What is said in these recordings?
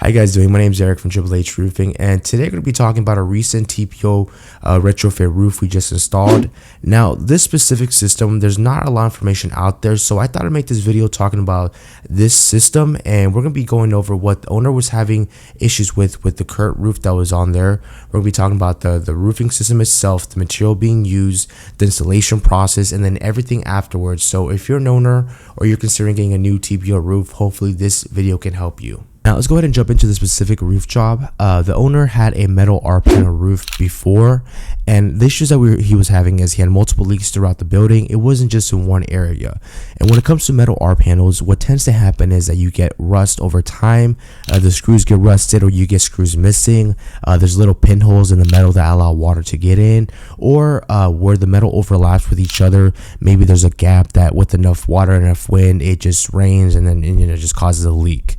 How you guys doing? My name is Eric from HHH Roofing, and today we're going to be talking about a recent TPO retrofit roof we just installed. Now, this specific system, there's not a lot of information out there, so I thought I'd make this video talking about this system, and we're going to be going over what the owner was having issues with the current roof that was on there. We're going to be talking about the roofing system itself, the material being used, the installation process, and then everything afterwards. So if you're an owner or you're considering getting a new TPO roof, hopefully this video can help you. Now let's go ahead and jump into the specific roof job. The owner had a metal R panel roof before, and the issues that he was having is he had multiple leaks throughout the building. It wasn't just in one area. And when it comes to metal R panels, what tends to happen is that you get rust over time. The screws get rusted, or you get screws missing. There's little pinholes in the metal that allow water to get in, or where the metal overlaps with each other. Maybe there's a gap that with enough water and enough wind, it just rains and then it just causes a leak.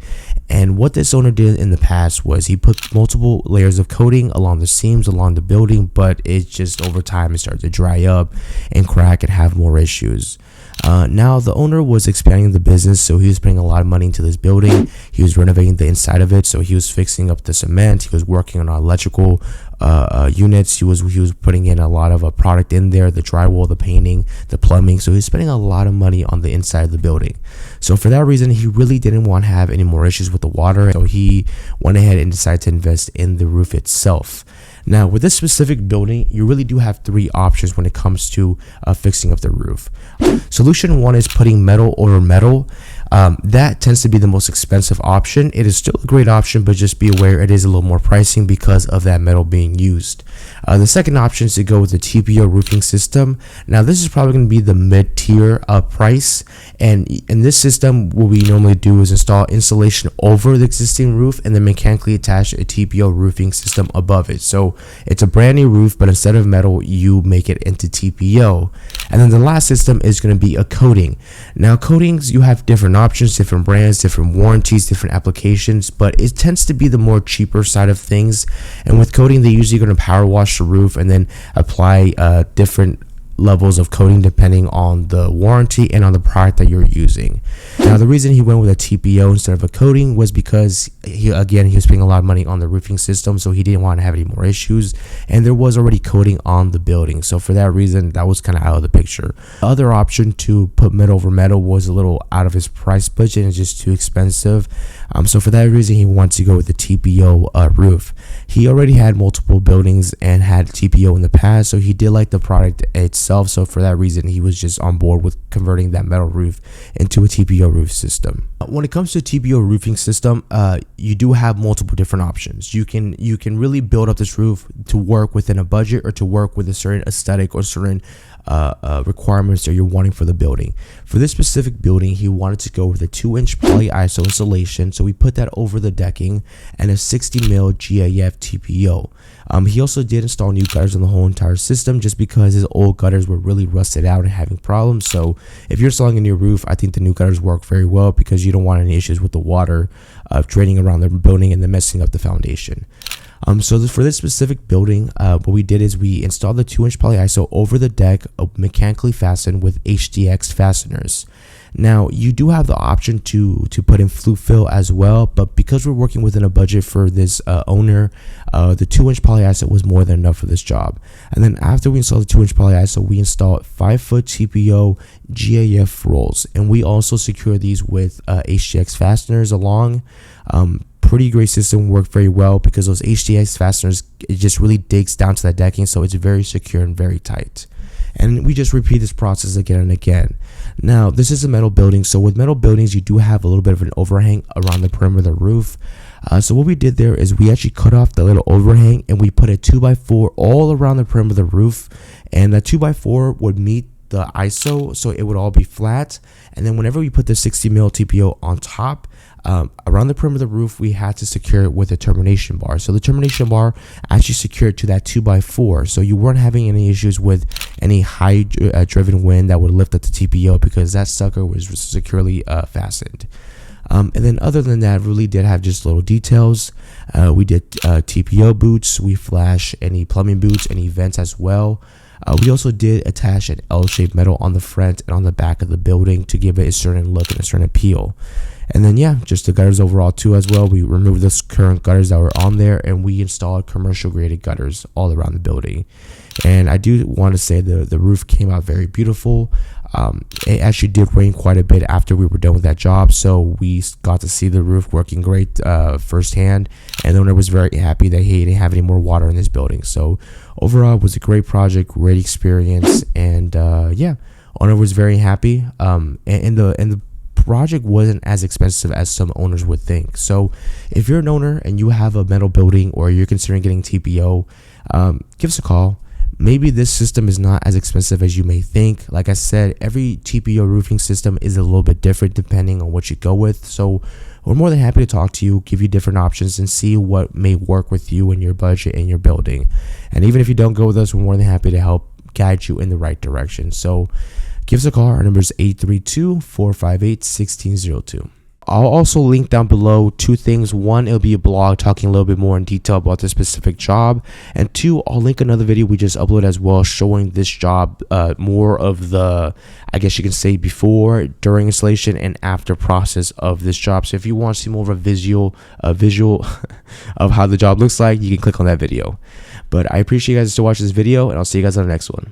And what this owner did in the past was he put multiple layers of coating along the seams along the building, but it just over time it started to dry up and crack and have more issues. Now the owner was expanding the business, so he was putting a lot of money into this building. He was renovating the inside of it, so he was fixing up the cement. He was working on electrical units. He was putting in a lot of product in there, the drywall, the painting, the plumbing. So he's spending a lot of money on the inside of the building. So for that reason, he really didn't want to have any more issues with the water, so he went ahead and decided to invest in the roof itself. Now, with this specific building, you really do have three options when it comes to fixing up the roof. Solution one is putting metal over metal. That tends to be the most expensive option. It is still a great option, but just be aware it is a little more pricing because of that metal being used. The second option is to go with the TPO roofing system. Now, this is probably going to be the mid-tier price, and in this system, what we normally do is install insulation over the existing roof and then mechanically attach a TPO roofing system above it. So it's a brand new roof, but instead of metal, you make it into TPO. And then the last system is going to be a coating. Now, coatings, you have different options, different brands, different warranties, different applications, but it tends to be the more cheaper side of things. And with coating, they're usually going to power wash the roof and then apply different levels of coating depending on the warranty and on the product that you're using. Now, the reason he went with a TPO instead of a coating was because he was spending a lot of money on the roofing system, so he didn't want to have any more issues, and there was already coating on the building, so for that reason that was kind of out of the picture. The other option to put metal over metal was a little out of his price budget and just too expensive, so for that reason he wanted to go with the TPO roof. He already had multiple buildings and had TPO in the past, so he did like the product itself. So for that reason, he was just on board with converting that metal roof into a TPO roof system. When it comes to TPO roofing system, you do have multiple different options. You can really build up this roof to work within a budget or to work with a certain aesthetic or certain requirements that you're wanting for the building. For this specific building, he wanted to go with a 2-inch poly ISO insulation, so we put that over the decking, and a 60 mil GAF TPO. He also did install new gutters on the whole entire system just because his old gutters were really rusted out and having problems. So if you're installing a new roof, I think the new gutters work very well because you don't want any issues with the water draining around the building and then messing up the foundation. For this specific building, what we did is we installed the 2-inch poly ISO over the deck, mechanically fastened with HDX fasteners. Now, you do have the option to put in flute fill as well, but because we're working within a budget for this owner, the 2-inch poly ISO was more than enough for this job. And then after we installed the 2-inch poly ISO, we installed 5-foot TPO GAF rolls, and we also secure these with HDX fasteners along. Pretty great system, worked very well because those HDX fasteners, it just really digs down to that decking, so it's very secure and very tight. And we just repeat this process again and again. Now, this is a metal building, so with metal buildings, you do have a little bit of an overhang around the perimeter of the roof. So what we did there is we actually cut off the little overhang and we put a 2x4 all around the perimeter of the roof, and that 2x4 would meet the ISO, so it would all be flat. And then whenever we put the 60 mil TPO on top, around the perimeter of the roof, we had to secure it with a termination bar. So the termination bar actually secured to that 2x4, so you weren't having any issues with any high driven wind that would lift up the TPO because that sucker was securely fastened. And then other than that, really did have just little details. We did TPO boots, we flash any plumbing boots, any vents as well. We also did attach an L-shaped metal on the front and on the back of the building to give it a certain look and a certain appeal. And then yeah, just the gutters overall too as well. We removed the current gutters that were on there, and we installed commercial graded gutters all around the building. And I do want to say the roof came out very beautiful. It actually did rain quite a bit after we were done with that job, so we got to see the roof working great firsthand, and the owner was very happy that he didn't have any more water in this building. So overall, it was a great project, great experience, and yeah, owner was very happy. And the project wasn't as expensive as some owners would think. So if you're an owner and you have a metal building, or you're considering getting TPO, give us a call. Maybe this system is not as expensive as you may think. Like I said, every TPO roofing system is a little bit different depending on what you go with. So we're more than happy to talk to you, give you different options, and see what may work with you and your budget and your building. And even if you don't go with us, we're more than happy to help guide you in the right direction. So give us a call. Our number is 832-458-1602. I'll also link down below two things. One, it'll be a blog talking a little bit more in detail about this specific job. And two, I'll link another video we just uploaded as well, showing this job, more of the, I guess you can say, before, during installation, and after process of this job. So if you want to see more of a visual of how the job looks like, you can click on that video. But I appreciate you guys still watching this video, and I'll see you guys on the next one.